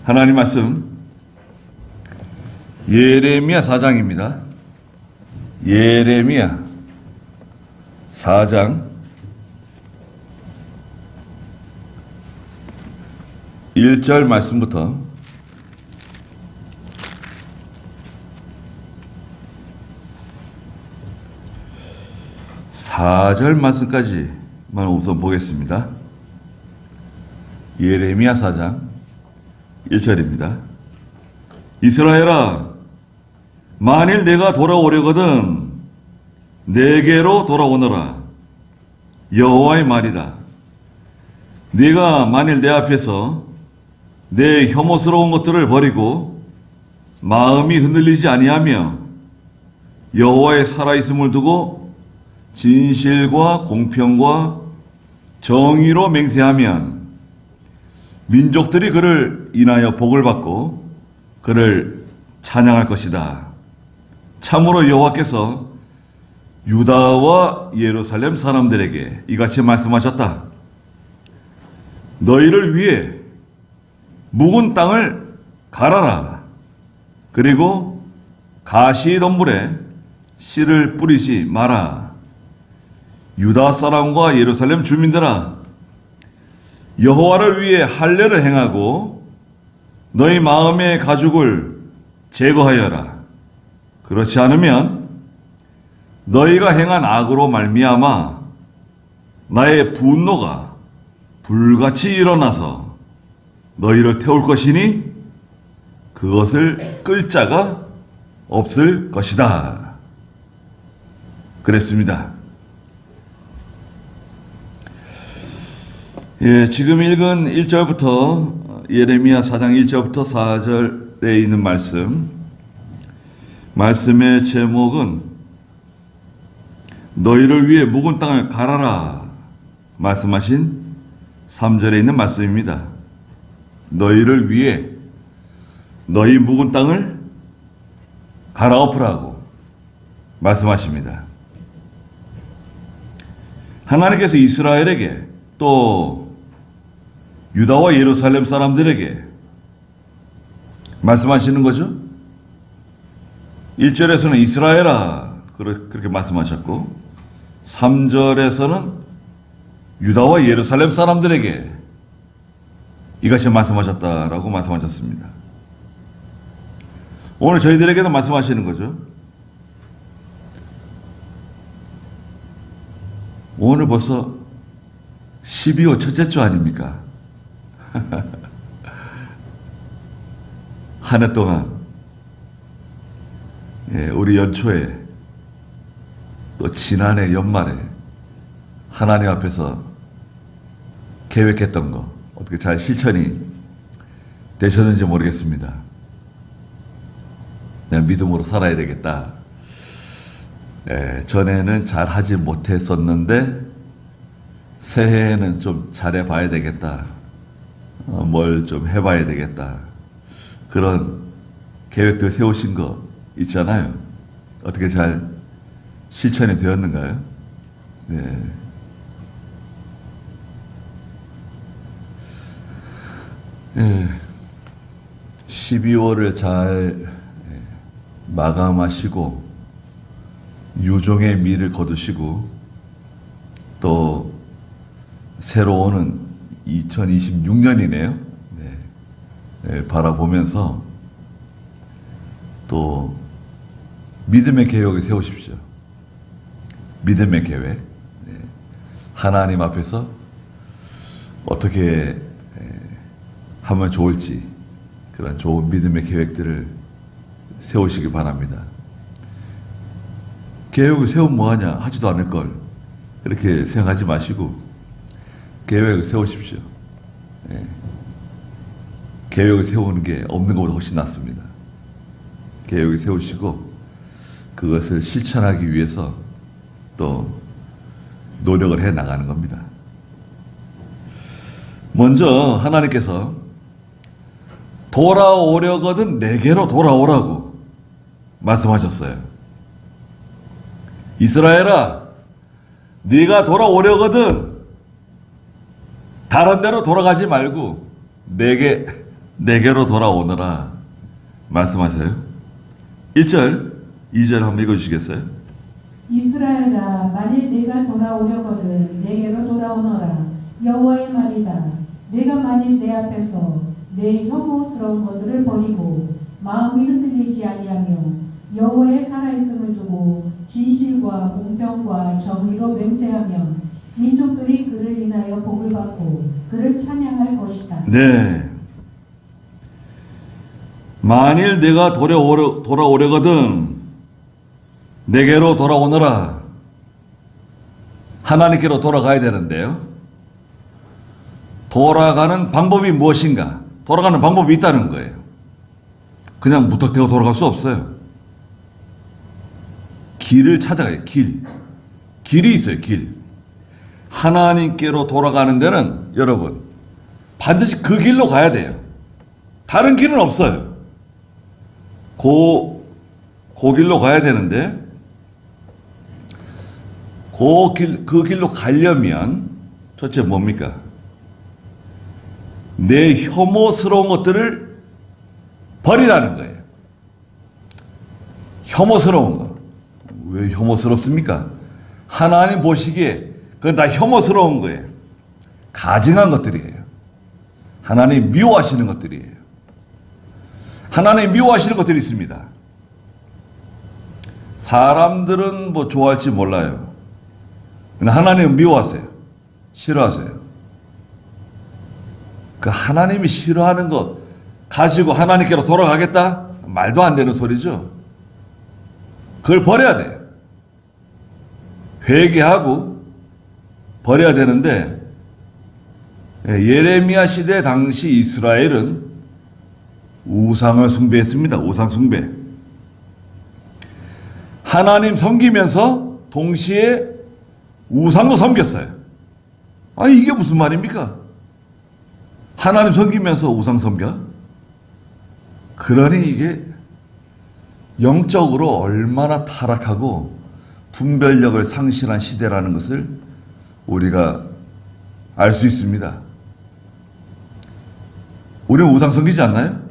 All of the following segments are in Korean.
하나님 말씀 예레미야 4장입니다. 예레미야 4장 1절 말씀부터 4절 말씀까지만 우선 보겠습니다. 예레미야 4장 1절입니다. 이스라엘아, 만일 내가 돌아오려거든 내게로 돌아오너라. 여호와의 말이다. 네가 만일 내 앞에서 내 혐오스러운 것들을 버리고 마음이 흔들리지 아니하며 여호와의 살아있음을 두고 진실과 공평과 정의로 맹세하면 민족들이 그를 인하여 복을 받고 그를 찬양할 것이다. 참으로 여호와께서 유다와 예루살렘 사람들에게 이같이 말씀하셨다. 너희를 위해 묵은 땅을 갈아라. 그리고 가시덤불에 씨를 뿌리지 마라. 유다 사람과 예루살렘 주민들아, 여호와를 위해 할례를 행하고 너희 마음의 가죽을 제거하여라. 그렇지 않으면 너희가 행한 악으로 말미암아 나의 분노가 불같이 일어나서 너희를 태울 것이니 그것을 끌 자가 없을 것이다. 그랬습니다. 예, 지금 읽은 1절부터 예레미야 4장 1절부터 4절에 있는 말씀의 제목은 너희를 위해 묵은 땅을 갈아라 말씀하신 3절에 있는 말씀입니다. 너희를 위해 너희 묵은 땅을 갈아엎으라고 말씀하십니다. 하나님께서 이스라엘에게 또 유다와 예루살렘 사람들에게 말씀하시는 거죠. 1절에서는 이스라엘아 그렇게 말씀하셨고 3절에서는 유다와 예루살렘 사람들에게 이같이 말씀하셨다라고 말씀하셨습니다. 오늘 저희들에게도 말씀하시는 거죠. 오늘 벌써 12월 첫째 주 아닙니까? 한 해 동안 우리 연초에 또 지난해 연말에 하나님 앞에서 계획했던 거 어떻게 잘 실천이 되셨는지 모르겠습니다. 그냥 믿음으로 살아야 되겠다. 전에는 잘 하지 못했었는데 새해에는 좀 잘해봐야 되겠다. 뭘 좀 해봐야 되겠다. 그런 계획들 세우신 거 있잖아요. 어떻게 잘 실천이 되었는가요? 네. 네. 12월을 잘 마감하시고 유종의 미를 거두시고 또 새로 오는 2026년이네요. 바라보면서 또 믿음의 계획을 세우십시오. 믿음의 계획. 하나님 앞에서 어떻게 하면 좋을지 그런 좋은 믿음의 계획들을 세우시기 바랍니다. 계획을 세우면 뭐하냐 하지도 않을 걸 그렇게 생각하지 마시고 계획을 세우십시오. 계획을 세우는 게 없는 것보다 훨씬 낫습니다. 계획을 세우시고 그것을 실천하기 위해서 또 노력을 해 나가는 겁니다. 먼저 하나님께서 돌아오려거든 내게로 돌아오라고 말씀하셨어요. 이스라엘아, 네가 돌아오려거든 다른 데로 돌아가지 말고 내게 내게로 돌아오너라 말씀하세요. 1절, 2절 한번 읽어주시겠어요? 이스라엘아, 만일 내가 돌아오려거든 내게로 돌아오너라. 여호와의 말이다. 내가 만일 내 앞에서 내 혐오스러운 것들을 버리고 마음이 흔들리지 아니하며 여호와의 살아있음을 두고 진실과 공평과 정의로 맹세하면 민족들이 그를 인하여 복을 받고 그를 찬양할 것이다. 네. 만일 내가 돌아오려거든 내게로 돌아오너라. 하나님께로 돌아가야 되는데요. 돌아가는 방법이 무엇인가? 돌아가는 방법이 있다는 거예요. 그냥 무턱대고 돌아갈 수 없어요. 길을 찾아가요. 길이 있어요. 길. 하나님께로 돌아가는 데는 여러분 반드시 그 길로 가야 돼요. 다른 길은 없어요. 그 길로 가야 되는데 그 길로 가려면 첫째 뭡니까? 내 혐오스러운 것들을 버리라는 거예요. 혐오스러운 거. 왜 혐오스럽습니까? 하나님 보시기에 그건 다 혐오스러운 거예요. 가증한 것들이에요. 하나님 미워하시는 것들이에요. 하나님 미워하시는 것들이 있습니다. 사람들은 뭐 좋아할지 몰라요. 하나님은 미워하세요. 싫어하세요. 그 하나님이 싫어하는 것 가지고 하나님께로 돌아가겠다? 말도 안 되는 소리죠. 그걸 버려야 돼요. 회개하고 버려야 되는데 예레미야 시대 당시 이스라엘은 우상을 숭배했습니다. 우상 숭배. 하나님 섬기면서 동시에 우상도 섬겼어요. 아니 이게 무슨 말입니까? 하나님 섬기면서 우상 섬겨? 그러니 이게 영적으로 얼마나 타락하고 분별력을 상실한 시대라는 것을 우리가 알 수 있습니다. 우리는 우상 섬기지 않나요?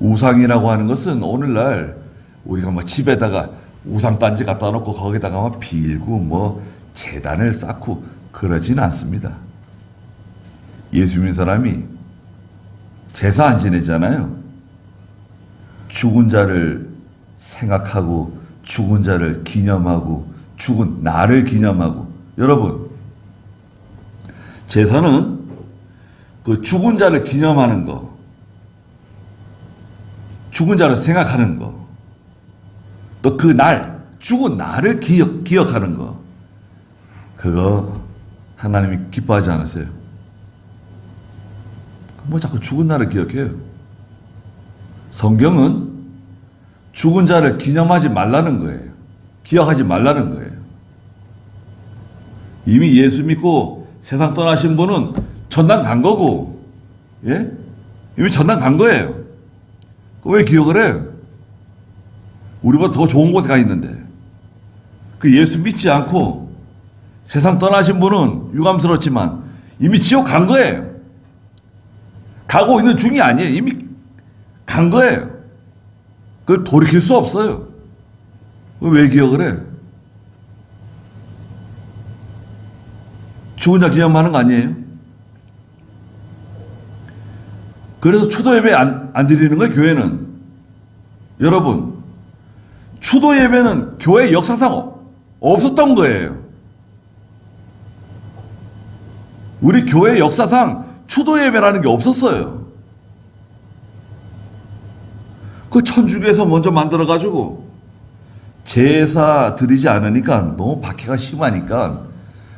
우상이라고 하는 것은 오늘날 우리가 뭐 집에다가 우상 단지 갖다 놓고 거기다가 막 빌고 뭐 제단을 쌓고 그러진 않습니다. 예수 믿는 사람이 제사 안 지내잖아요. 죽은 자를 생각하고 죽은 자를 기념하고 죽은 나를 기념하고. 여러분, 제사는 그 죽은 자를 기념하는 거, 죽은 자를 생각하는 거, 또 그 날, 죽은 나를 기억하는 거, 그거 하나님이 기뻐하지 않으세요? 뭐 자꾸 죽은 날을 기억해요? 성경은 죽은 자를 기념하지 말라는 거예요. 기억하지 말라는 거예요. 이미 예수 믿고 세상 떠나신 분은 전당 간 거고, 예? 이미 전당 간 거예요. 왜 기억을 해요? 우리보다 더 좋은 곳에 가 있는데. 그 예수 믿지 않고 세상 떠나신 분은 유감스럽지만 이미 지옥 간 거예요. 가고 있는 중이 아니에요. 이미 간 거예요. 그걸 돌이킬 수 없어요. 왜 기억을 해? 죽은 자 기념하는 거 아니에요? 그래서 추도 예배 안 드리는 거예요, 교회는. 여러분, 추도 예배는 교회 역사상 없었던 거예요. 우리 교회 역사상 추도 예배라는 게 없었어요. 그 천주교에서 먼저 만들어가지고 제사 드리지 않으니까 너무 박해가 심하니까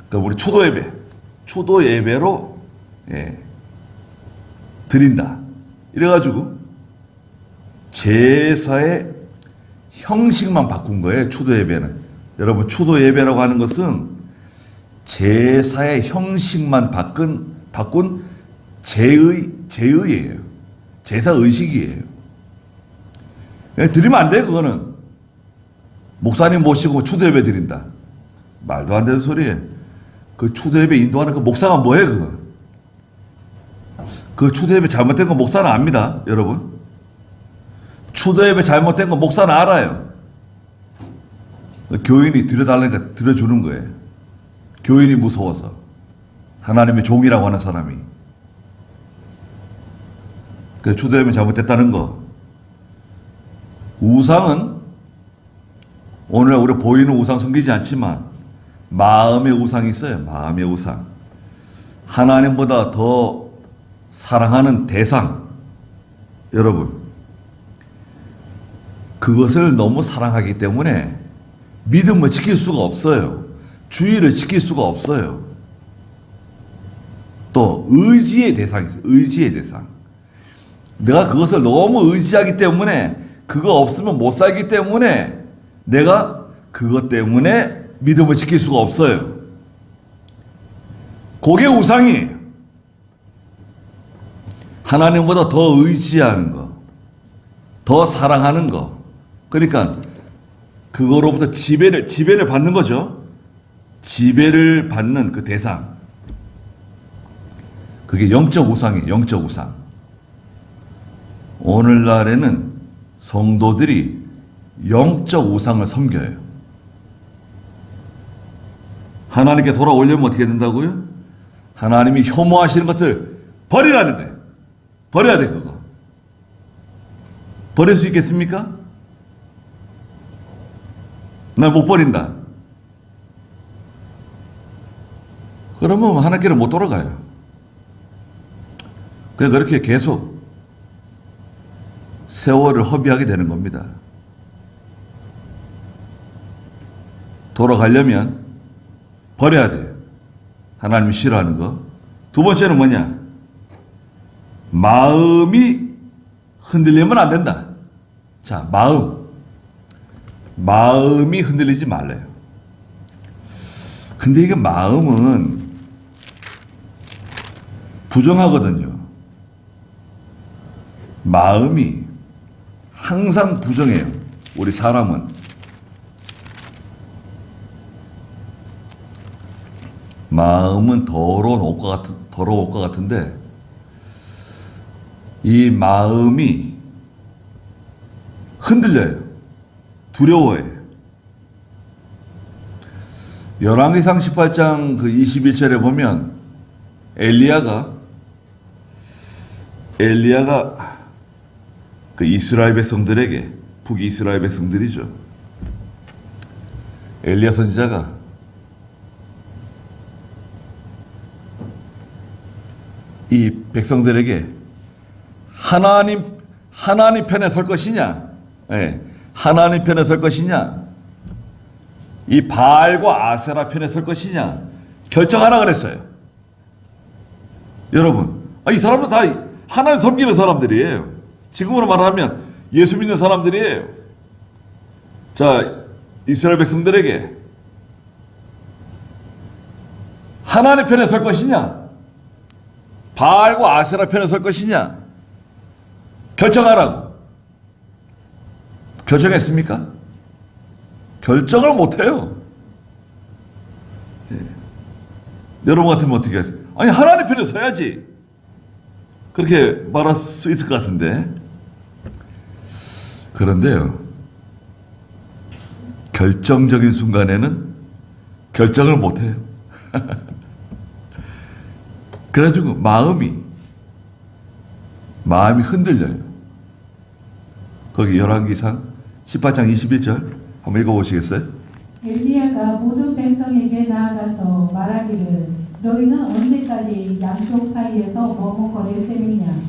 그 우리 추도 예배로 드린다. 이래가지고 제사의 형식만 바꾼 거예요. 추도 예배는. 여러분, 추도 예배라고 하는 것은 제사의 형식만 바꾼 제의예요. 제사 의식이에요. 드리면 안 돼요. 그거는 목사님 모시고 추도 예배 드린다. 말도 안 되는 소리예요. 그 추도 예배 인도하는 그 목사가 뭐예요? 그거 그 추대협이 잘못된 거 목사는 압니다, 여러분. 추대협이 잘못된 거 목사는 알아요. 교인이 들여달라니까 들여주는 거예요. 교인이 무서워서. 하나님의 종이라고 하는 사람이. 그 추대협이 잘못됐다는 거. 우상은 오늘 우리 보이는 우상 섬기지 않지만 마음의 우상이 있어요. 마음의 우상. 하나님보다 더 사랑하는 대상. 여러분, 그것을 너무 사랑하기 때문에 믿음을 지킬 수가 없어요. 주의를 지킬 수가 없어요. 또 의지의 대상이 있어요. 의지의 대상. 내가 그것을 너무 의지하기 때문에 그거 없으면 못 살기 때문에 내가 그것 때문에 믿음을 지킬 수가 없어요. 그게 우상이 하나님보다 더 의지하는 거, 더 사랑하는 거. 그러니까 그거로부터 지배를 받는 거죠. 지배를 받는 그 대상. 그게 영적 우상이에요. 영적 우상. 오늘날에는 성도들이 영적 우상을 섬겨요. 하나님께 돌아오려면 어떻게 된다고요? 하나님이 혐오하시는 것들 버리라는 거예요. 버려야 돼, 그거. 버릴 수 있겠습니까? 나 못 버린다. 그러면 하나님께로 못 돌아가요. 그렇게 계속 세월을 허비하게 되는 겁니다. 돌아가려면 버려야 돼요. 하나님이 싫어하는 거. 두 번째는 뭐냐? 마음이 흔들리면 안 된다. 자, 마음이 흔들리지 말래요. 근데 이게 마음은 부정하거든요. 마음이 항상 부정해요. 우리 사람은. 마음은 더러운 옷과 같은데 이 마음이 흔들려요. 두려워해요. 열왕기상 18장 그 21절에 보면 엘리야가 그 이스라엘 백성들에게, 북이스라엘 백성들이죠. 엘리야 선지자가 이 백성들에게 하나님 편에 설 것이냐, 하나님 편에 설 것이냐, 이 바알과 아세라 편에 설 것이냐 결정하라 그랬어요. 여러분, 이 사람들 다 하나님 섬기는 사람들이에요. 지금으로 말하면 예수 믿는 사람들이에요. 자, 이스라엘 백성들에게 하나님 편에 설 것이냐, 바알과 아세라 편에 설 것이냐 결정하라고. 결정했습니까? 결정을 못해요. 여러분 같으면 어떻게 하세요? 아니, 하나님 편에 서야지. 그렇게 말할 수 있을 것 같은데. 그런데요, 결정적인 순간에는 결정을 못해요. 그래가지고 마음이 흔들려요. 거기 열왕기상 18장 21절 한번 읽어보시겠어요? 엘리야가 모든 백성에게 나아가서 말하기를 너희는 언제까지 양쪽 사이에서 머뭇거릴 셈이냐.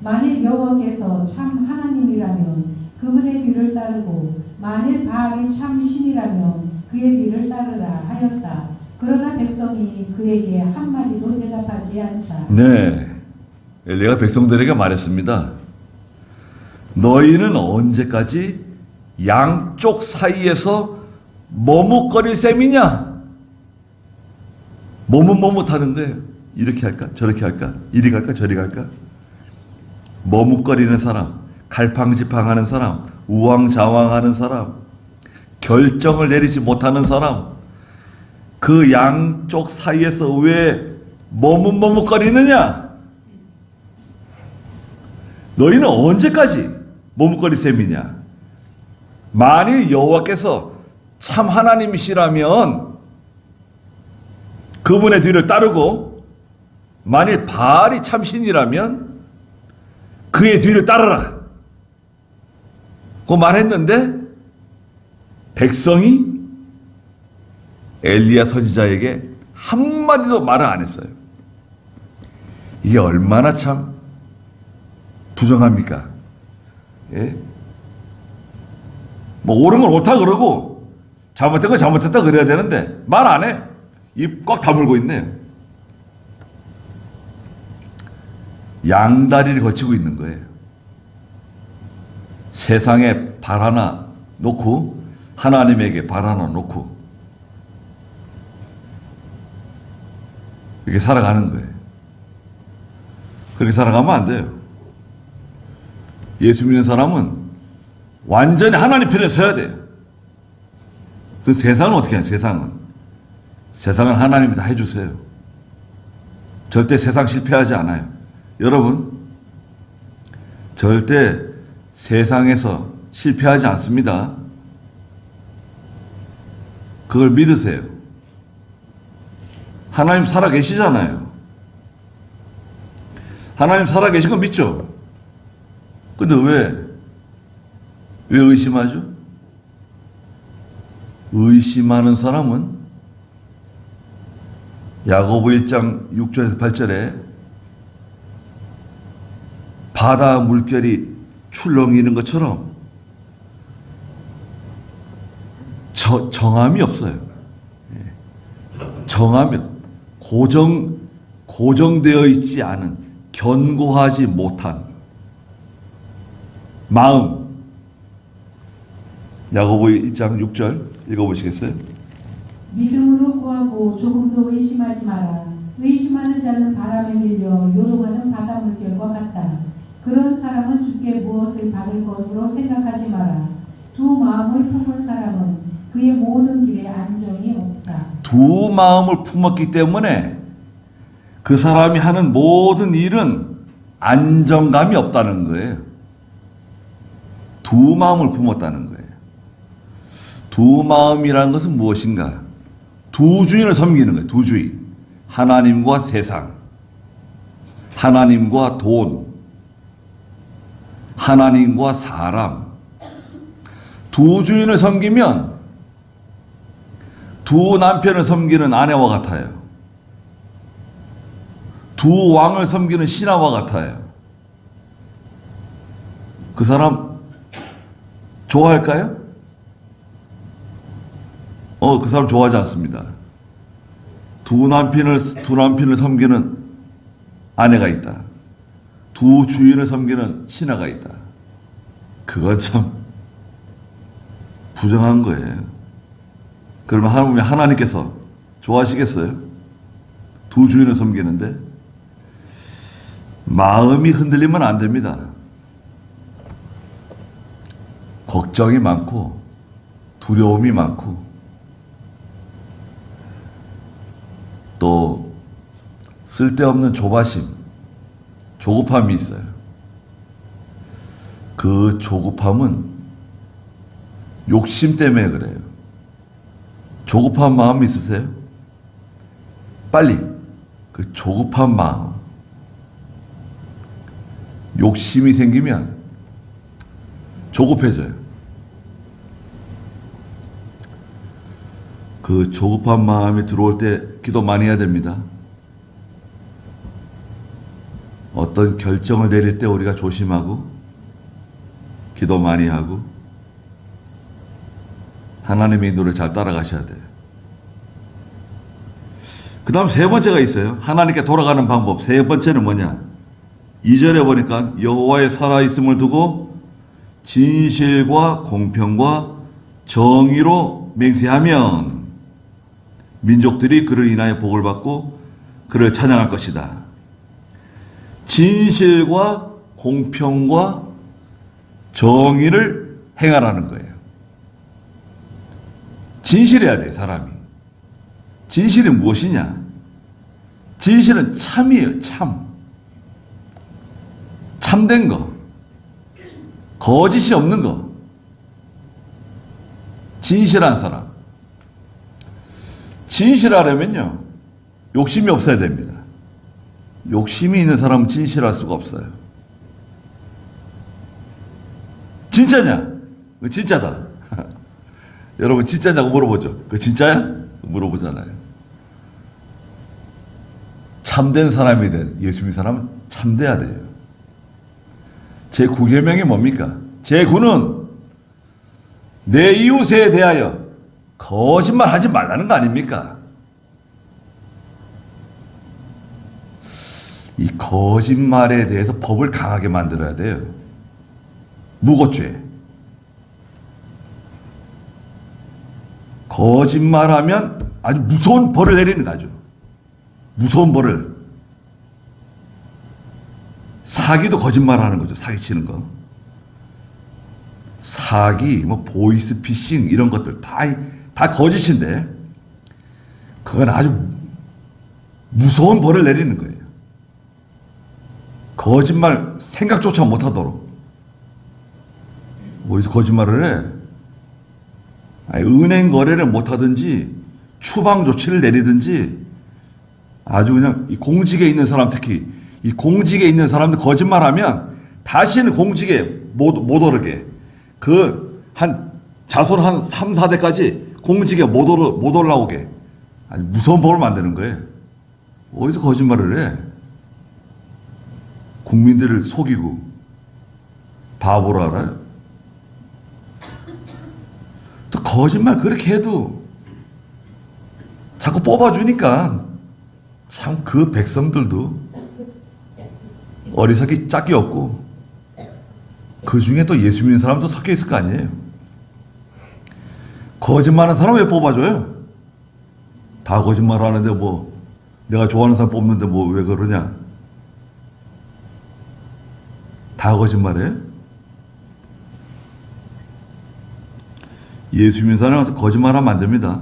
만일 여호와께서 참 하나님이라면 그분의 뒤를 따르고 만일 바알이 참 신이라면 그의 뒤를 따르라 하였다. 그러나 백성이 그에게 한마디도 대답하지 않자. 네, 엘리야가 백성들에게 말했습니다. 너희는 언제까지 양쪽 사이에서 머뭇거릴 셈이냐? 머뭇머뭇하는 거예요. 이렇게 할까? 저렇게 할까? 이리 갈까? 저리 갈까? 머뭇거리는 사람, 갈팡질팡하는 사람, 우왕좌왕하는 사람, 결정을 내리지 못하는 사람, 그 양쪽 사이에서 왜 머뭇머뭇거리느냐? 너희는 언제까지 머뭇거릴 셈이냐? 만일 여호와께서 참 하나님이시라면 그분의 뒤를 따르고, 만일 바알이 참 신이라면 그의 뒤를 따르라 고 말했는데, 백성이 엘리야 선지자에게 한마디도 말을 안 했어요. 이게 얼마나 참 부정합니까? 예? 뭐 옳은 건 옳다 그러고 잘못된 건 잘못했다 그래야 되는데 말 안 해. 입 꽉 다물고 있네요. 양다리를 거치고 있는 거예요. 세상에 발 하나 놓고 하나님에게 발 하나 놓고 이렇게 살아가는 거예요. 그렇게 살아가면 안 돼요. 예수 믿는 사람은 완전히 하나님 편에 서야 돼요. 그 세상은 어떻게 해요? 세상은 하나님이 다 해주세요. 절대 세상 실패하지 않아요. 여러분, 절대 세상에서 실패하지 않습니다. 그걸 믿으세요. 하나님 살아계시잖아요. 하나님 살아계신 거 믿죠? 근데 왜 의심하죠? 의심하는 사람은 야고보 1장 6절에서 8절에 바다 물결이 출렁이는 것처럼 정함이 없어요. 정함이 고정되어 있지 않은, 견고하지 못한 마음. 야고보 1장 6절 읽어보시겠어요? 믿음으로 구하고 조금도 의심하지 마라. 의심하는 자는 바람에 밀려 요동하는 바다 물결과 같다. 그런 사람은 주께 무엇을 받을 것으로 생각하지 마라. 두 마음을 품은 사람은 그의 모든 길에 안정이 없다. 두 마음을 품었기 때문에 그 사람이 하는 모든 일은 안정감이 없다는 거예요. 두 마음을 품었다는 거예요. 두 마음이라는 것은 무엇인가? 두 주인을 섬기는 거예요. 두 주인. 하나님과 세상, 하나님과 돈, 하나님과 사람. 두 주인을 섬기면 두 남편을 섬기는 아내와 같아요. 두 왕을 섬기는 신하와 같아요. 그 사람 좋아할까요? 그 사람 좋아하지 않습니다. 두 남편을 섬기는 아내가 있다. 두 주인을 섬기는 신하가 있다. 그건 참 부정한 거예요. 그러면 하나님께서 좋아하시겠어요? 두 주인을 섬기는데? 마음이 흔들리면 안 됩니다. 걱정이 많고 두려움이 많고 또 쓸데없는 조급함이 있어요. 그 조급함은 욕심 때문에 그래요. 조급한 마음 있으세요? 빨리 그 조급한 마음, 욕심이 생기면 조급해져요. 그 조급한 마음이 들어올 때 기도 많이 해야 됩니다. 어떤 결정을 내릴 때 우리가 조심하고 기도 많이 하고 하나님의 인도를 잘 따라가셔야 돼요. 그 다음 세 번째가 있어요. 하나님께 돌아가는 방법. 세 번째는 뭐냐? 2절에 보니까 여호와의 살아있음을 두고 진실과 공평과 정의로 맹세하면 민족들이 그를 인하여 복을 받고 그를 찬양할 것이다. 진실과 공평과 정의를 행하라는 거예요. 진실해야 돼, 사람이. 진실이 무엇이냐? 진실은 참이에요, 참. 참된 거. 거짓이 없는 거. 진실한 사람. 진실하려면요, 욕심이 없어야 됩니다. 욕심이 있는 사람은 진실할 수가 없어요. 진짜냐? 진짜다. 여러분, 진짜냐고 물어보죠. 그 진짜야? 물어보잖아요. 참된 사람이 돼. 예수 믿는 사람은 참돼야 돼요. 제9계명이 뭡니까? 제9는 내 이웃에 대하여 거짓말 하지 말라는 거 아닙니까? 이 거짓말에 대해서 법을 강하게 만들어야 돼요. 무고죄. 거짓말하면 아주 무서운 벌을 내리는 거죠. 무서운 벌을. 사기도 거짓말하는 거죠. 사기치는 거. 사기, 뭐 보이스피싱 이런 것들 다 거짓인데 그건 아주 무서운 벌을 내리는 거예요. 거짓말 생각조차 못하도록. 어디서 거짓말을 해? 아니, 은행 거래를 못하든지 추방 조치를 내리든지 아주 그냥 이 공직에 있는 사람, 특히 이 공직에 있는 사람들 거짓말하면 다시는 공직에 못 오르게, 한 자손 한 3, 4대까지 공직에 못 올라오게 아니 무서운 법을 만드는 거예요. 어디서 거짓말을 해? 국민들을 속이고 바보로 알아요? 또 거짓말 그렇게 해도 자꾸 뽑아주니까 참 그 백성들도 어리석이 짝이 없고 그 중에 또 예수 믿는 사람도 섞여 있을 거 아니에요. 거짓말하는 사람 왜 뽑아줘요? 다 거짓말 하는데 뭐 내가 좋아하는 사람 뽑는데 뭐 왜 그러냐? 다 거짓말해? 예수 믿는 사람한테 거짓말하면 안 됩니다.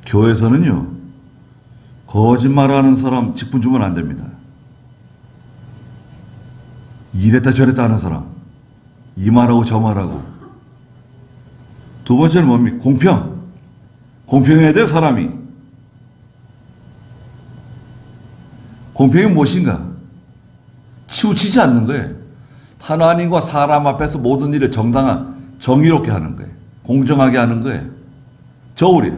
교회에서는요, 거짓말하는 사람 직분 주면 안 됩니다. 이랬다 저랬다 하는 사람, 이 말하고 저 말하고. 두 번째는 뭡니까? 공평해야 돼요, 사람이. 공평이 무엇인가? 치우치지 않는 거예요. 하나님과 사람 앞에서 모든 일을 정의롭게 하는 거예요. 공정하게 하는 거예요. 저울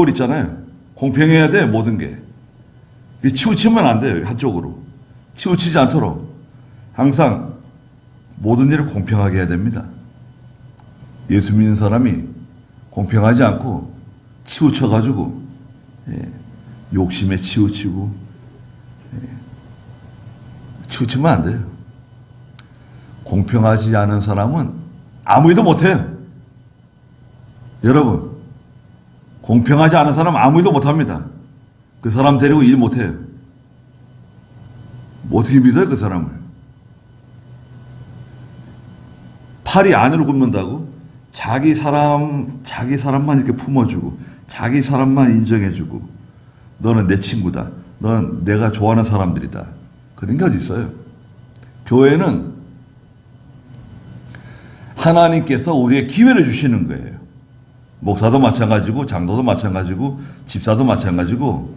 있잖아요. 공평해야 돼, 모든 게. 치우치면 안 돼요, 한쪽으로. 치우치지 않도록 항상 모든 일을 공평하게 해야 됩니다. 예수 믿는 사람이 공평하지 않고 치우쳐가지고 욕심에 치우치고 치우치면 안 돼요. 공평하지 않은 사람은 아무 일도 못해요. 여러분, 공평하지 않은 사람은 아무 일도 못합니다. 그 사람 데리고 일 못해요. 어떻게 믿어요, 그 사람을? 팔이 안으로 굽는다고? 자기 사람만 이렇게 품어주고, 자기 사람만 인정해주고, 너는 내 친구다. 넌 내가 좋아하는 사람들이다. 그런 게 어디 있어요? 교회는 하나님께서 우리의 기회를 주시는 거예요. 목사도 마찬가지고, 장로도 마찬가지고, 집사도 마찬가지고,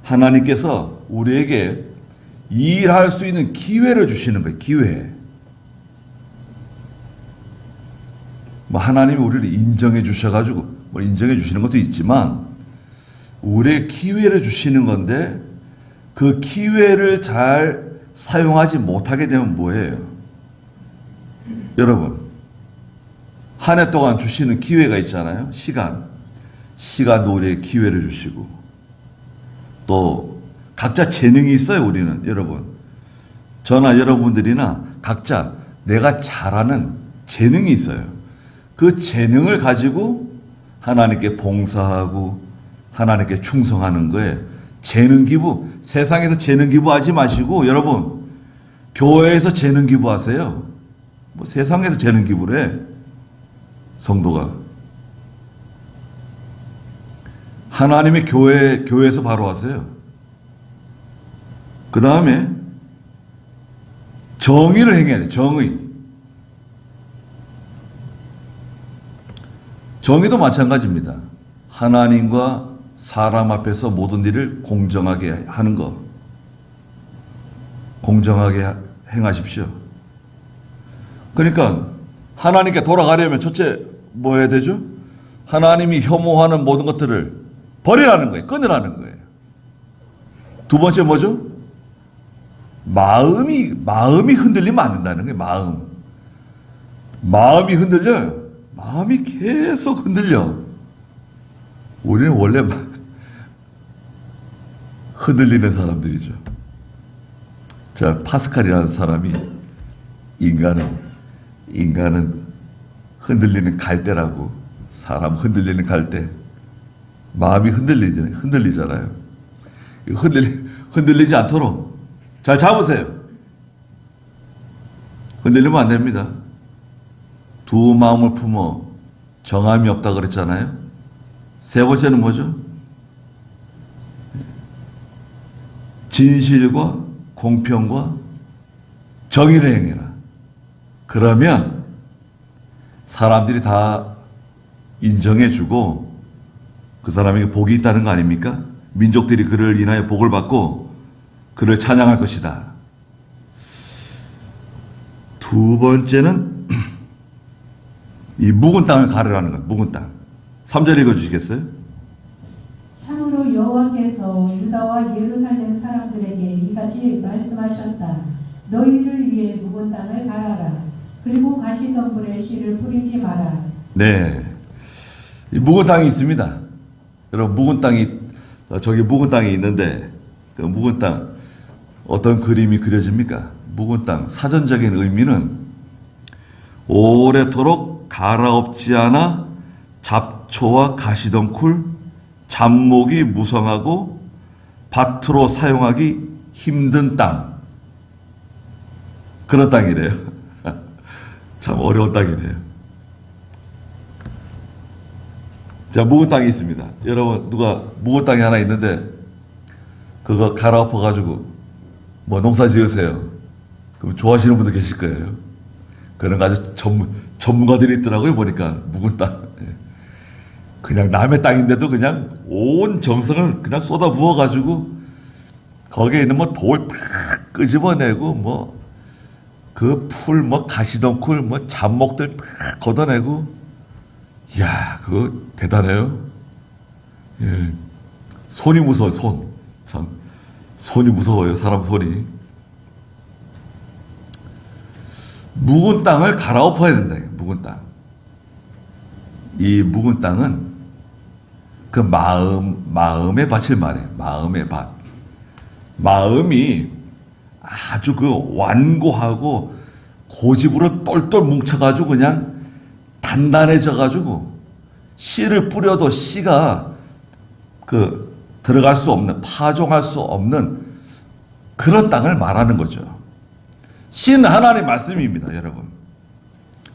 하나님께서 우리에게 일할 수 있는 기회를 주시는 거예요. 기회. 뭐 하나님이 우리를 인정해 주셔가지고 뭐 인정해 주시는 것도 있지만 우리의 기회를 주시는 건데 그 기회를 잘 사용하지 못하게 되면 뭐예요? 여러분, 한 해 동안 주시는 기회가 있잖아요. 시간도 우리의 기회를 주시고 또 각자 재능이 있어요. 우리는 여러분, 저나 여러분들이나 각자 내가 잘하는 재능이 있어요. 그 재능을 가지고 하나님께 봉사하고 하나님께 충성하는 거에 재능 기부, 세상에서 재능 기부하지 마시고 여러분 교회에서 재능 기부하세요. 뭐 세상에서 재능 기부를 해. 성도가 하나님의 교회에서 바로 하세요. 그 다음에 정의를 행해야 돼. 정의. 정의도 마찬가지입니다. 하나님과 사람 앞에서 모든 일을 공정하게 하는 것. 공정하게 행하십시오. 그러니까 하나님께 돌아가려면 첫째 뭐 해야 되죠? 하나님이 혐오하는 모든 것들을 버리라는 거예요. 끊으라는 거예요. 두 번째 뭐죠? 마음이 흔들리면 안 된다는 거예요. 마음이 흔들려요. 마음이 계속 흔들려. 우리는 원래 흔들리는 사람들이죠. 자, 파스칼이라는 사람이 인간은 흔들리는 갈대라고. 사람 흔들리는 갈대. 마음이 흔들리잖아요. 흔들리지 않도록 잘 잡으세요. 흔들리면 안 됩니다. 두 마음을 품어 정함이 없다 그랬잖아요. 세 번째는 뭐죠? 진실과 공평과 정의를 행해라. 그러면 사람들이 다 인정해주고 그 사람에게 복이 있다는 거 아닙니까? 민족들이 그를 인하여 복을 받고 그를 찬양할 것이다. 두 번째는 이 묵은 땅을 가르라는 거예요. 묵은 땅. 3절 읽어주시겠어요? 참으로 여호와께서 유다와 예루살렘 사람들에게 이같이 말씀하셨다. 너희를 위해 묵은 땅을 갈아라. 그리고 가시덤불에 씨를 뿌리지 마라. 네, 이 묵은 땅이 있습니다. 여러분, 저기 묵은 땅이 있는데 그 묵은 땅 어떤 그림이 그려집니까? 묵은 땅 사전적인 의미는 오래도록 갈아엎지 않아 잡초와 가시덩굴, 잡목이 무성하고 밭으로 사용하기 힘든 땅. 그런 땅이래요. 참 어려운 땅이네요. 자, 묵은 땅이 있습니다. 여러분, 누가 묵은 땅이 하나 있는데 그거 갈아엎어 가지고 뭐 농사 지으세요. 그럼 좋아하시는 분도 계실 거예요. 그런 거 아주 전문가들이 있더라고요. 보니까 묵은 땅. 그냥 남의 땅인데도 그냥 온 정성을 그냥 쏟아 부어 가지고 거기에 있는 뭐 돌 다 끄집어내고 뭐 그 풀 뭐 가시덩굴 뭐 잡목들 다 걷어내고, 이야, 그거 대단해요. 예. 손이 무서워요. 손이 무서워요. 사람 손이. 묵은 땅을 갈아엎어야 된다. 묵은 땅. 이 묵은 땅은 그 마음의 밭을 말해요. 마음의 밭. 마음이 아주 그 완고하고 고집으로 똘똘 뭉쳐가지고 그냥 단단해져가지고 씨를 뿌려도 씨가 그 들어갈 수 없는, 파종할 수 없는 그런 땅을 말하는 거죠. 씨는 하나님의 말씀입니다, 여러분.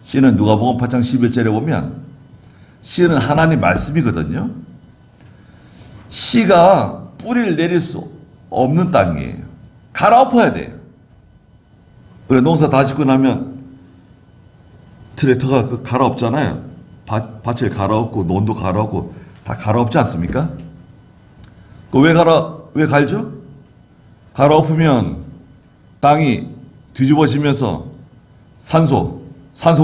씨는 누가복음 8장 11절에 보면 씨는 하나님 말씀이거든요. 씨가 뿌리를 내릴 수 없는 땅이에요. 갈아엎어야 돼요. 그래, 농사 다 짓고 나면 트랙터가 그 갈아엎잖아요. 밭을 갈아엎고 논도 갈아엎고 다 갈아엎지 않습니까? 왜 갈죠? 갈아엎으면 땅이 뒤집어지면서 산소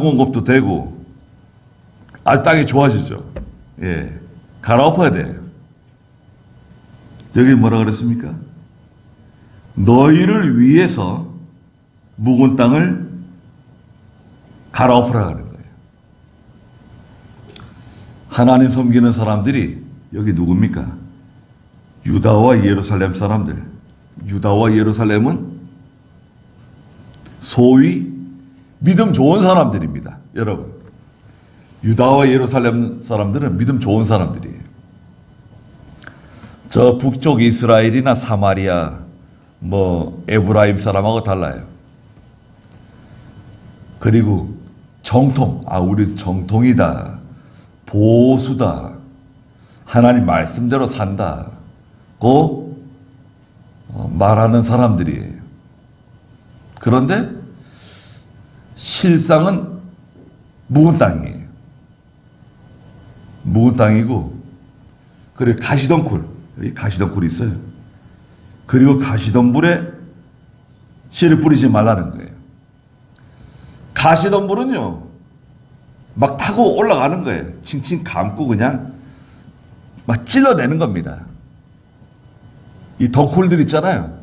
공급도 되고 땅이 좋아지죠. 예, 갈아엎어야 돼요. 여기 뭐라 그랬습니까? 너희를 위해서 묵은 땅을 갈아엎으라 하는 거예요. 하나님 섬기는 사람들이 여기 누굽니까? 유다와 예루살렘 사람들. 유다와 예루살렘은 소위 믿음 좋은 사람들입니다. 여러분, 유다와 예루살렘 사람들은 믿음 좋은 사람들이에요. 저 북쪽 이스라엘이나 사마리아, 뭐 에브라임 사람하고 달라요. 그리고 정통, 우리 정통이다, 보수다, 하나님 말씀대로 산다고 말하는 사람들이에요. 그런데 실상은 묵은 땅이에요. 묵은 땅이고, 그리고 가시덩굴, 여기 가시덩굴이 있어요. 그리고 가시덤불에 씨를 뿌리지 말라는 거예요. 가시덤불은요, 막 타고 올라가는 거예요. 칭칭 감고 그냥 막 찔러내는 겁니다. 이 덩굴들 있잖아요.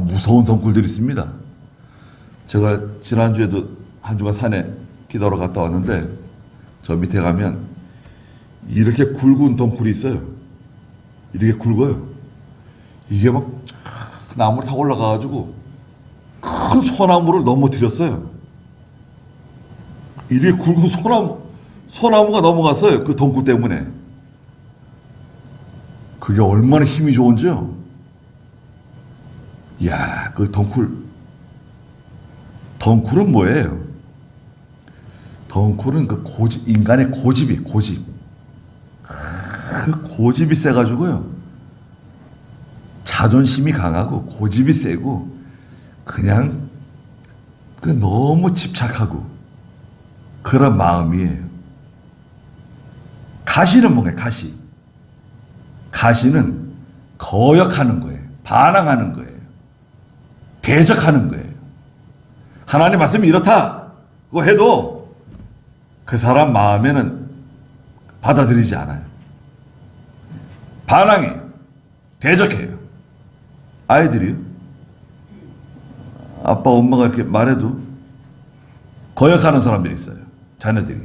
무서운 덩굴들이 있습니다. 제가 지난주에도 한 주간 산에 기도하러 갔다 왔는데, 저 밑에 가면 이렇게 굵은 덩굴이 있어요. 이렇게 굵어요. 이게 막 나무를 타고 올라가가지고 큰 소나무를 넘어뜨렸어요. 이렇게 굵은 소나무가 넘어갔어요. 그 덩굴 때문에. 그게 얼마나 힘이 좋은지요. 이야, 그 덩굴은 뭐예요? 덩굴은 그 인간의 고집. 그 고집이 세가지고요. 자존심이 강하고 고집이 세고 그냥 너무 집착하고 그런 마음이에요. 가시는 뭔가요? 가시는 거역하는 거예요. 반항하는 거예요. 대적하는 거예요. 하나님 말씀이 이렇다 그거 해도 그 사람 마음에는 받아들이지 않아요. 반항해요. 대적해요. 아이들이요. 아빠 엄마가 이렇게 말해도 거역하는 사람들이 있어요. 자녀들이.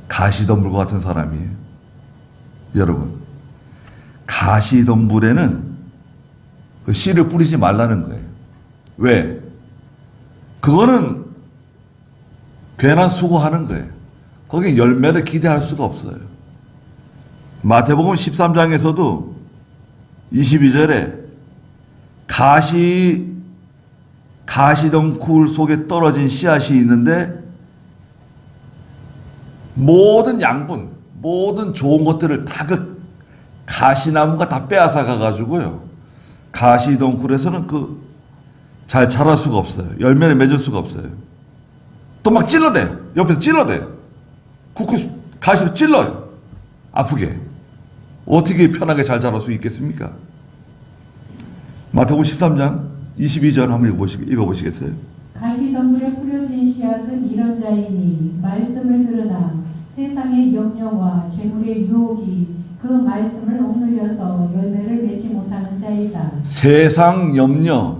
가시덤불과 같은 사람이에요. 여러분, 가시덤불에는 그 씨를 뿌리지 말라는 거예요. 왜? 그거는 괜한 수고하는 거예요. 거기 열매를 기대할 수가 없어요. 마태복음 13장에서도 22절에 가시덩굴 속에 떨어진 씨앗이 있는데 모든 양분, 모든 좋은 것들을 다 그 가시나무가 다 빼앗아 가가지고요. 가시덩굴에서는 잘 자랄 수가 없어요. 열매를 맺을 수가 없어요. 또 막 찔러대요. 옆에서 찔러대요. 가시로 찔러요. 아프게. 어떻게 편하게 잘 자랄 수 있겠습니까? 마태복음 13장 22절 한번 읽어보시겠어요? 가시덤불에 뿌려진 씨앗은 이런 자이니 말씀을 들으나 세상의 염려와 재물의 유혹이 그 말씀을 억눌려서 열매를 맺지 못하는 자이다. 세상 염려,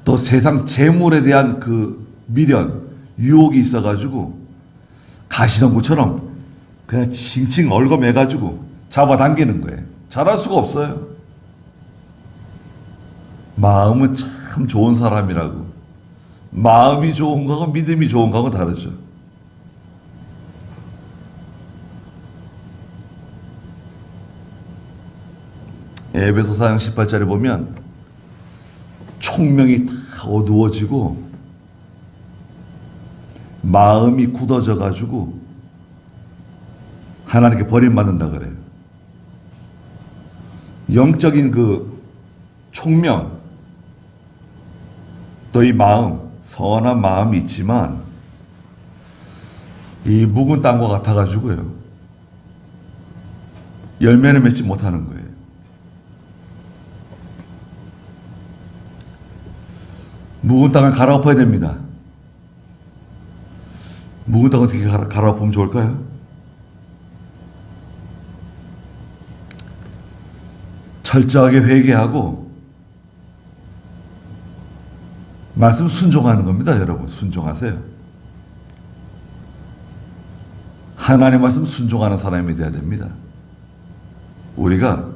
또 세상 재물에 대한 그 미련, 유혹이 있어가지고 가시덤불처럼 그냥 칭칭 얽어매가지고 잡아당기는 거예요. 잘할 수가 없어요. 마음은 참 좋은 사람이라고. 마음이 좋은 거하고 믿음이 좋은 거하고 다르죠. 에베소 4장 18절에 보면 총명이 다 어두워지고 마음이 굳어져 가지고 하나님께 버림받는다 그래요. 영적인 그 총명, 또 이 마음, 선한 마음이 있지만 이 묵은 땅과 같아 가지고요. 열매를 맺지 못하는 거예요. 묵은 땅을 갈아엎어야 됩니다. 묵은 땅을 어떻게 갈아엎으면 좋을까요? 철저하게 회개하고 말씀 순종하는 겁니다. 여러분 순종하세요. 하나님 말씀 순종하는 사람이 되어야 됩니다. 우리가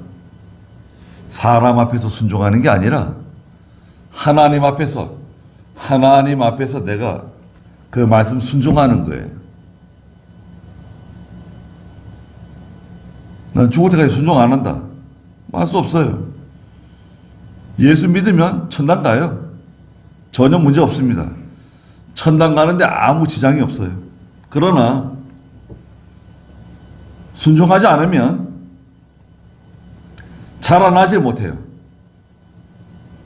사람 앞에서 순종하는 게 아니라 하나님 앞에서 내가 그 말씀 순종하는 거예요. 난 죽을 때까지 순종 안 한다. 할 수 없어요. 예수 믿으면 천당 가요. 전혀 문제 없습니다. 천당 가는데 아무 지장이 없어요. 그러나 순종하지 않으면 자라나지 못해요.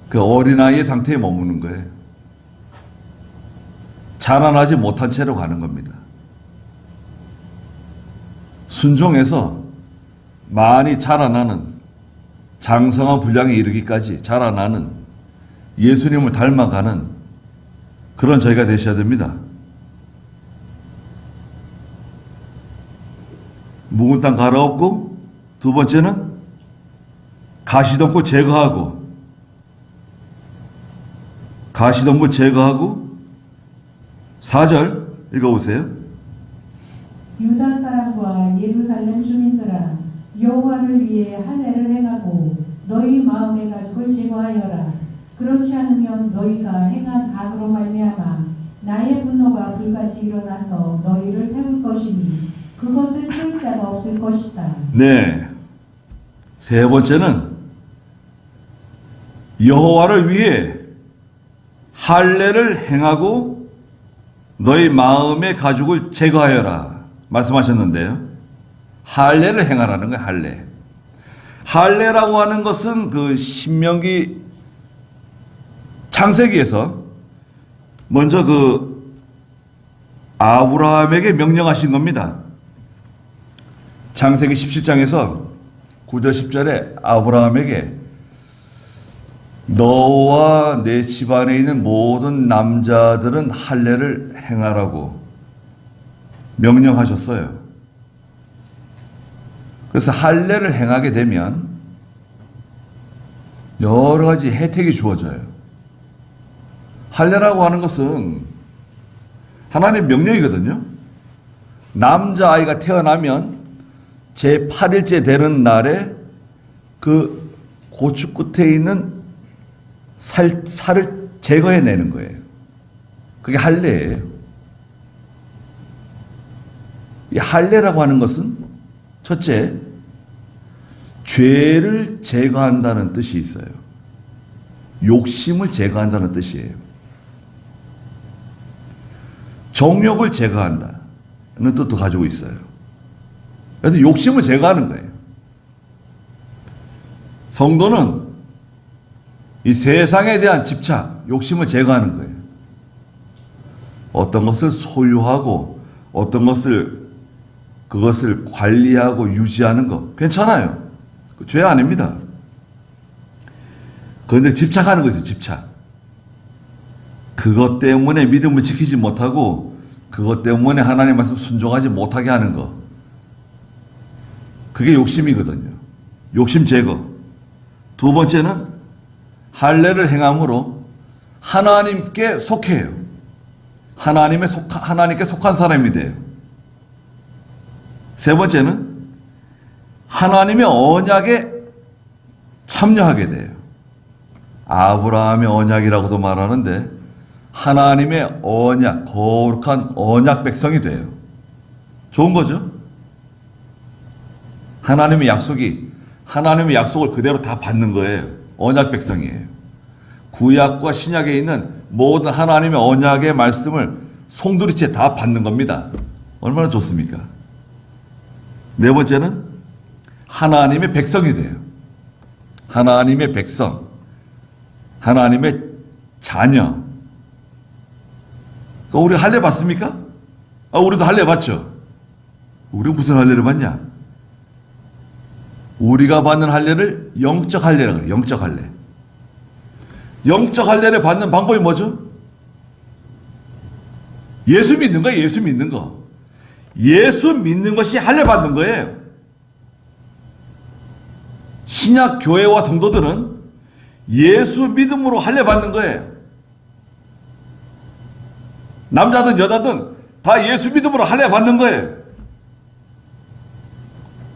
그 어린아이의 상태에 머무는 거예요. 자라나지 못한 채로 가는 겁니다. 순종해서 많이 자라나는 장성한 분량에 이르기까지 자라나는 예수님을 닮아가는 그런 저희가 되셔야 됩니다. 묵은 땅 갈아엎고, 두 번째는 가시덤불 제거하고, 가시덤불 제거하고, 4절 읽어보세요. 유다 사람과 예루살렘 주민들아, 여호와를 위해 할례를 행하고 너희 마음의 가죽을 제거하여라. 그렇지 않으면 너희가 행한 악으로 말미암아 나의 분노가 불같이 일어나서 너희를 태울 것이니 그것을 태울 자가 없을 것이다. 네. 세 번째는 여호와를 위해 할례를 행하고 너희 마음의 가죽을 제거하여라 말씀하셨는데요. 할례를 행하라는 거예요. 할례. 할례라고 하는 것은 그 신명기 창세기에서 먼저 그 아브라함에게 명령하신 겁니다. 창세기 17장에서 9절 10절에 아브라함에게 너와 내 집안에 있는 모든 남자들은 할례를 행하라고 명령하셨어요. 그래서 할례를 행하게 되면 여러 가지 혜택이 주어져요. 할례라고 하는 것은 하나님의 명령이거든요. 남자아이가 태어나면 제8일째 되는 날에 그 고추 끝에 있는 살을 제거해내는 거예요. 그게 할례예요. 이 할례라고 하는 것은 첫째, 죄를 제거한다는 뜻이 있어요. 욕심을 제거한다는 뜻이에요. 정욕을 제거한다는 뜻도 가지고 있어요. 그래서 욕심을 제거하는 거예요. 성도는 이 세상에 대한 집착, 욕심을 제거하는 거예요. 어떤 것을 소유하고 어떤 그것을 관리하고 유지하는 거 괜찮아요. 죄 아닙니다. 그런데 집착하는 거죠. 집착. 그것 때문에 믿음을 지키지 못하고 그것 때문에 하나님 말씀 순종하지 못하게 하는 거. 그게 욕심이거든요. 욕심 제거. 두 번째는 할례를 행함으로 하나님께 속해요. 하나님께 속한 사람이 돼요. 세 번째는 하나님의 언약에 참여하게 돼요. 아브라함의 언약이라고도 말하는데 하나님의 언약, 거룩한 언약 백성이 돼요. 좋은 거죠? 하나님의 약속을 그대로 다 받는 거예요. 언약 백성이에요. 구약과 신약에 있는 모든 하나님의 언약의 말씀을 송두리째 다 받는 겁니다. 얼마나 좋습니까? 네 번째는 하나님의 백성이 돼요. 하나님의 백성, 하나님의 자녀. 우리 할례 받습니까? 우리도 할례 받죠. 우리가 무슨 할례를 받냐? 우리가 받는 할례를 영적 할례라고 해요. 영적 할례. 영적 할례를 받는 방법이 뭐죠? 예수 믿는 거예요. 예수 믿는 거. 예수 믿는 것이 할례 받는 거예요. 신약 교회와 성도들은 예수 믿음으로 할례 받는 거예요. 남자든 여자든 다 예수 믿음으로 할례 받는 거예요.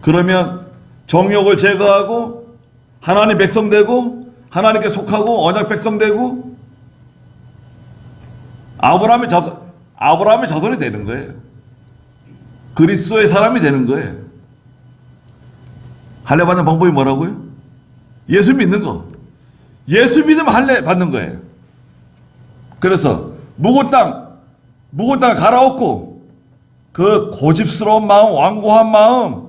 그러면 정욕을 제거하고 하나님 백성 되고 하나님께 속하고 언약 백성 되고 아브라함의 자손이 되는 거예요. 그리스도의 사람이 되는 거예요. 할례 받는 방법이 뭐라고요? 예수 믿는 거. 예수 믿으면 할례 받는 거예요. 그래서 묵은 땅을 갈아엎고 그 고집스러운 마음, 완고한 마음,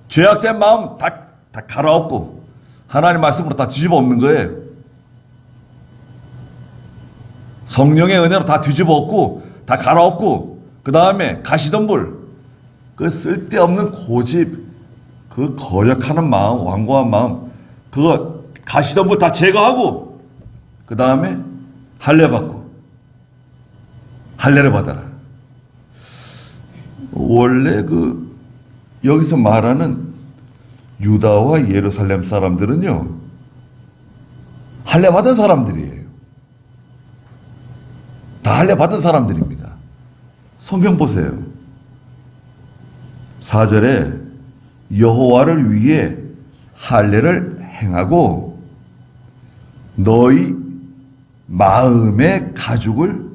죄악된 마음 다 갈아엎고 하나님 말씀으로 다 뒤집어 엎는 거예요. 성령의 은혜로 다 뒤집어 엎고 다 갈아엎고 그 다음에 가시덤불 그 쓸데없는 고집 그 거역하는 마음 완고한 마음 그거 가시덤불 다 제거하고 그 다음에 할례 받고 할례를 받아라. 원래 그 여기서 말하는 유다와 예루살렘 사람들은요 할례 받은 사람들이에요. 다 할례 받은 사람들입니다. 성경 보세요. 4절에 여호와를 위해 할례를 행하고 너희 마음의 가죽을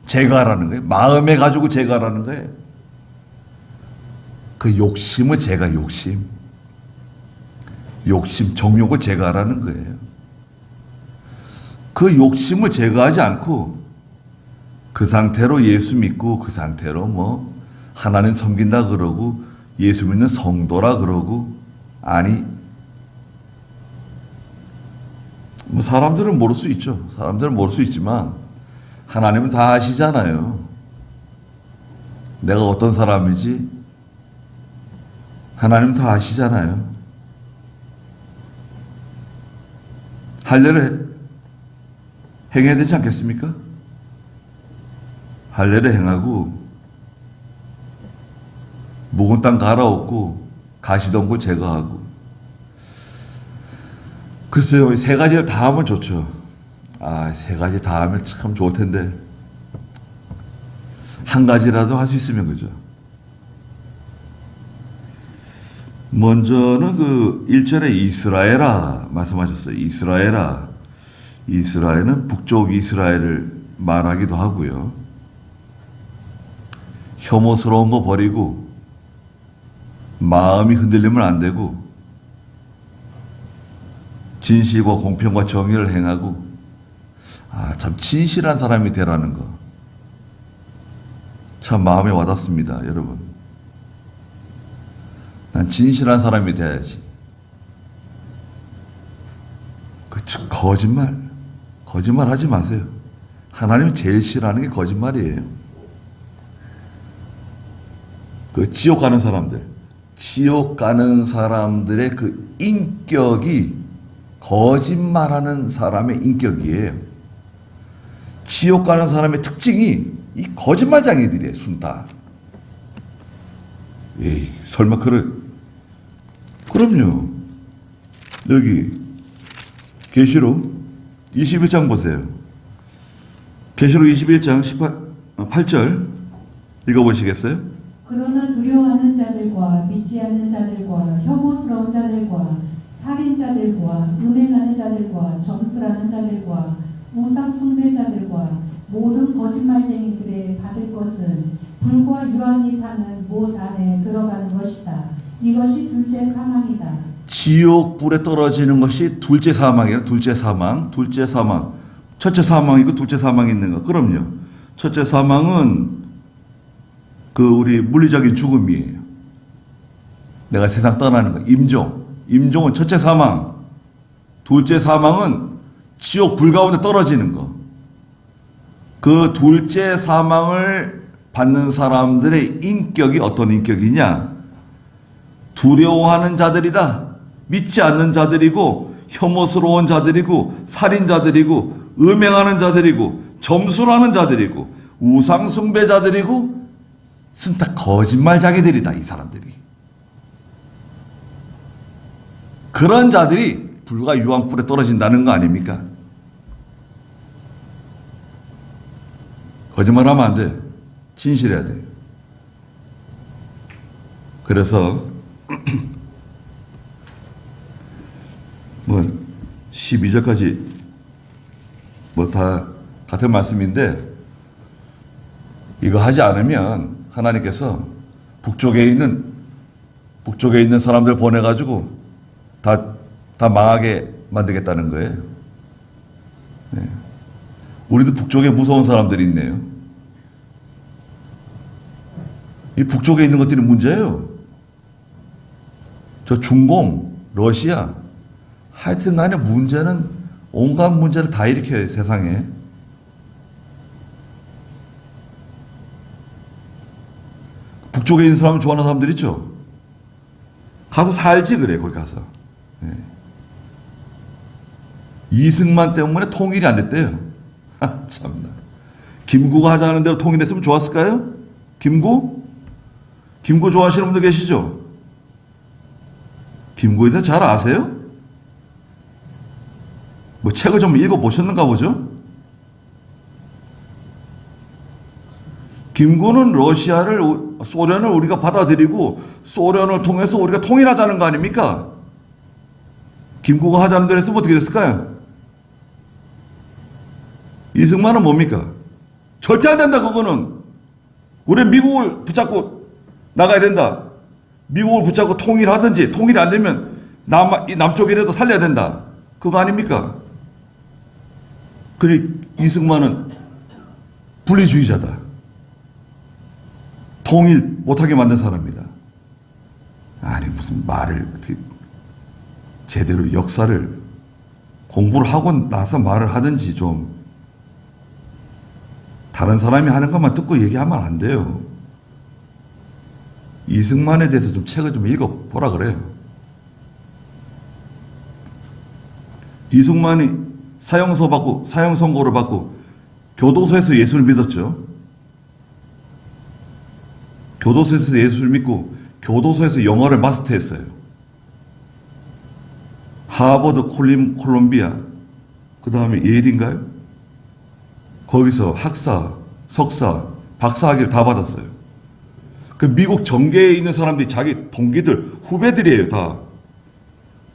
제거하라는 거예요. 마음의 가죽을 제거하라는 거예요. 그 욕심을 제거, 욕심, 정욕을 제거하라는 거예요. 그 욕심을 제거하지 않고 그 상태로 예수 믿고 그 상태로 뭐 하나님 섬긴다 그러고 예수 믿는 성도라 그러고 아니 뭐 사람들은 모를 수 있죠. 사람들은 모를 수 있지만 하나님은 다 아시잖아요. 내가 어떤 사람이지 하나님 다 아시잖아요. 할례를 행해야 되지 않겠습니까? 할례를 행하고 묵은 땅 갈아엎고 가시덤불 제거하고 글쎄요. 세 가지를 다 하면 좋죠. 세 가지 다 하면 참 좋을 텐데 한 가지라도 할 수 있으면 그죠. 먼저는 그 1절에 이스라엘아 말씀하셨어요. 이스라엘아. 이스라엘은 북쪽 이스라엘을 말하기도 하고요. 혐오스러운 거 버리고 마음이 흔들리면 안 되고 진실과 공평과 정의를 행하고 참 진실한 사람이 되라는 거 참 마음에 와닿습니다. 여러분 난 진실한 사람이 돼야지. 거짓말 하지 마세요. 하나님이 제일 싫어하는 게 거짓말이에요. 그 지옥 가는 사람들의 그 인격이 거짓말하는 사람의 인격이에요. 지옥 가는 사람의 특징이 이 거짓말쟁이들이에요. 순다. 에이, 설마 그럼요. 여기 계시록 21장 보세요. 계시록 21장 8절 읽어보시겠어요? 그러나 두려워하는 자들과 믿지 않는 자들과 혐오스러운 자들과 살인자들과 음행하는 자들과 점술하는 자들과 우상 숭배자들과 모든 거짓말쟁이들의 받을 것은 불과 유황이 타는 못 안에 들어가는 것이다. 이것이 둘째 사망이다. 지옥 불에 떨어지는 것이 둘째 사망이에요. 둘째 사망. 첫째 사망이고 둘째 사망이 있는 거. 그럼요. 첫째 사망은 그 우리 물리적인 죽음이에요. 내가 세상 떠나는 거. 임종은 첫째 사망. 둘째 사망은 지옥 불 가운데 떨어지는 거. 그 둘째 사망을 받는 사람들의 인격이 어떤 인격이냐? 두려워하는 자들이다. 믿지 않는 자들이고 혐오스러운 자들이고 살인자들이고 음행하는 자들이고 점술하는 자들이고 우상 숭배자들이고 다 거짓말쟁이들이다. 이 사람들이. 그런 자들이 불과 유황불에 떨어진다는 거 아닙니까? 거짓말하면 안 돼. 진실해야 돼. 그래서 12절까지 다 같은 말씀인데 이거 하지 않으면 하나님께서 북쪽에 있는 사람들 보내가지고 다 망하게 만들겠다는 거예요. 네. 우리도 북쪽에 무서운 사람들이 있네요. 이 북쪽에 있는 것들이 문제예요. 저 중공, 러시아, 하여튼 간에 온갖 문제를 다 일으켜요, 세상에. 북쪽에 있는 사람 좋아하는 사람들 있죠. 가서 살지 그래 거기 가서. 예. 이승만 때문에 통일이 안 됐대요. 참나. 김구가 하자는 대로 통일했으면 좋았을까요? 김구? 김구 좋아하시는 분들 계시죠? 김구에 대해 잘 아세요? 뭐 책을 좀 읽어보셨는가 보죠? 김구는 소련을 우리가 받아들이고 소련을 통해서 우리가 통일하자는 거 아닙니까? 김구가 하자는 대로 했으면 어떻게 됐을까요? 이승만은 뭡니까? 절대 안 된다 그거는. 우리 미국을 붙잡고 나가야 된다. 미국을 붙잡고 통일하든지 통일이 안 되면 남쪽이라도 살려야 된다. 그거 아닙니까? 그래 이승만은 분리주의자다. 통일 못하게 만든 사람이다. 아니 무슨 말을 어떻게 제대로 역사를 공부를 하고 나서 말을 하든지 좀 다른 사람이 하는 것만 듣고 얘기하면 안 돼요. 이승만에 대해서 좀 책을 좀 읽어보라 그래요. 이승만이 사형 선고를 받고 교도소에서 예수를 믿었죠. 교도소에서 예수를 믿고 교도소에서 영어를 마스터했어요. 하버드, 콜롬비아, 그 다음에 예일인가요? 거기서 학사, 석사, 박사학위를 다 받았어요. 그 미국 정계에 있는 사람들이 자기 동기들, 후배들이에요, 다.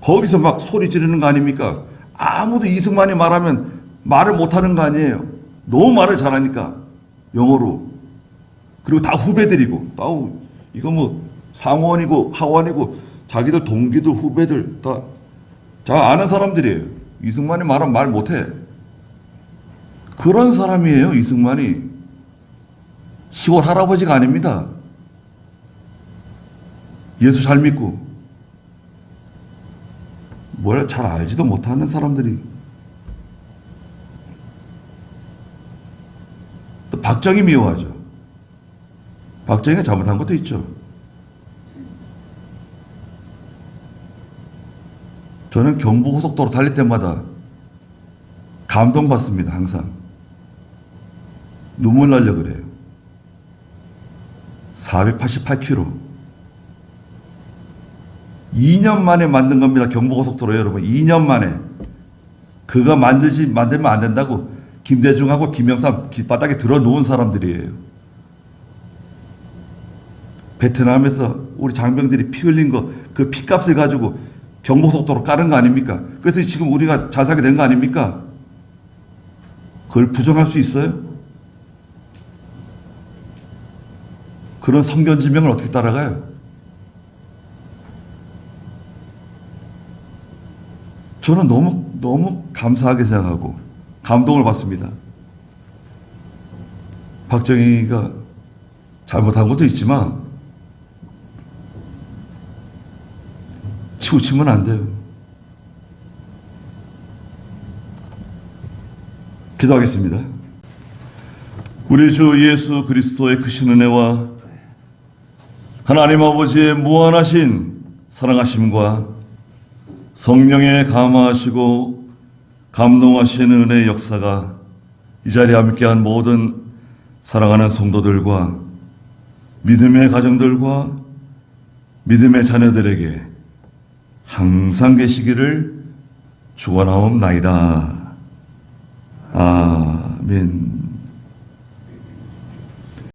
거기서 막 소리 지르는 거 아닙니까? 아무도 이승만이 말하면 말을 못하는 거 아니에요. 너무 말을 잘하니까, 영어로. 그리고 다 후배들이고, 이거 뭐 상원이고 하원이고 자기들 동기들, 후배들 다 아는 사람들이에요. 이승만이 말하면 말 못해. 그런 사람이에요, 이승만이. 시골 할아버지가 아닙니다. 예수 잘 믿고 뭘 잘 알지도 못하는 사람들이. 또 박정희 미워하죠. 박정희가 잘못한 것도 있죠. 저는 경부고속도로 달릴 때마다 감동받습니다. 항상 눈물 날려 그래요. 488km 2년 만에 만든 겁니다. 경부고속도로 여러분. 2년 만에. 그거 만들면 안 된다고 김대중하고 김영삼 길바닥에 들어놓은 사람들이에요. 베트남에서 우리 장병들이 피 흘린 거, 그 피값을 가지고 경부고속도로 깔은 거 아닙니까? 그래서 지금 우리가 잘 살게 된 거 아닙니까? 그걸 부정할 수 있어요? 그런 성견지명을 어떻게 따라가요? 저는 너무 감사하게 생각하고 감동을 받습니다. 박정희가 잘못한 것도 있지만 치우치면 안 돼요. 기도하겠습니다. 우리 주 예수 그리스도의 크신 은혜와 하나님 아버지의 무한하신 사랑하심과 성령의 감화하시고 감동하시는 은혜의 역사가 이 자리에 함께한 모든 사랑하는 성도들과 믿음의 가정들과 믿음의 자녀들에게 항상 계시기를 축원하옵나이다. 아멘.